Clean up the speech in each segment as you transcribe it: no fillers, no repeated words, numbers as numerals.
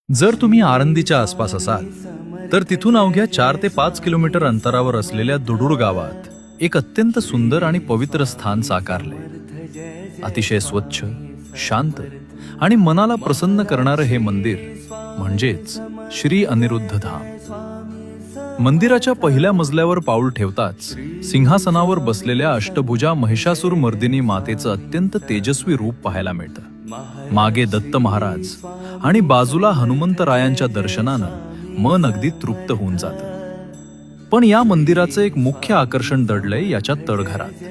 जर तुम्ही आळंदीच्या आसपास असाल तर तिथून अवघ्या 4 ते 5 किलोमीटर अंतरावर असलेल्या दुडूर गावात एक अत्यंत सुंदर आणि पवित्र स्थान साकारले। अतिशय स्वच्छ, शांत आणि मनाला प्रसन्न करणारे हे मंदिर म्हणजेच श्री अनिरुद्ध धाम। मंदिराच्या पहिल्या मजल्यावर पाऊल ठेवताच सिंहासनावर बसलेल्या अष्टभुजा महिषासुर मर्दिनी मातेचं अत्यंत तेजस्वी रूप पाहायला मिळतं। मागे दत्त महाराज आणि बाजूला हनुमंतरायांच्या दर्शनानं मन अगदी तृप्त होऊन जातं। पण या मंदिराचं एक मुख्य आकर्षण दडलंय याच्या तळघरात।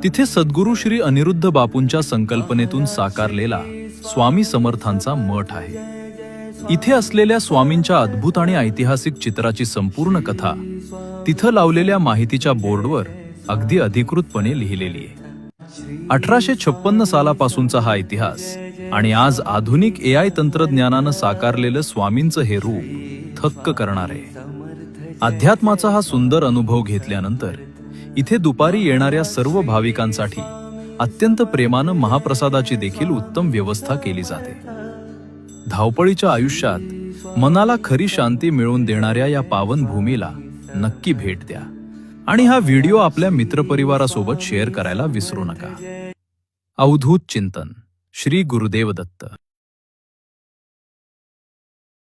तिथे सद्गुरू श्री अनिरुद्ध बापूंच्या संकल्पनेतून साकारलेला स्वामी समर्थांचा मठ आहे। इथे असलेल्या स्वामींच्या अद्भुत आणि ऐतिहासिक चित्राची संपूर्ण कथा तिथं लावलेल्या माहितीच्या बोर्डवर अगदी अधिकृतपणे लिहिलेली आहे। 1856 सालापासूनचा हा इतिहास आणि आज आधुनिक AI तंत्रज्ञानानं साकारलेलं स्वामींचं हे रूप थक्क करणार आहे। अध्यात्माचा हा सुंदर अनुभव घेतल्यानंतर इथे दुपारी येणाऱ्या सर्व भाविकांसाठी अत्यंत प्रेमानं महाप्रसादाची देखील उत्तम व्यवस्था केली जाते। धावपळीच्या आयुष्यात मनाला खरी शांती मिळवून देणाऱ्या या पावन भूमीला नक्की भेट द्या आणि हा व्हिडिओ आपल्या मित्रपरिवारासोबत शेअर करायला विसरू नका। अवधूत चिंतन, श्री गुरुदेव दत्त।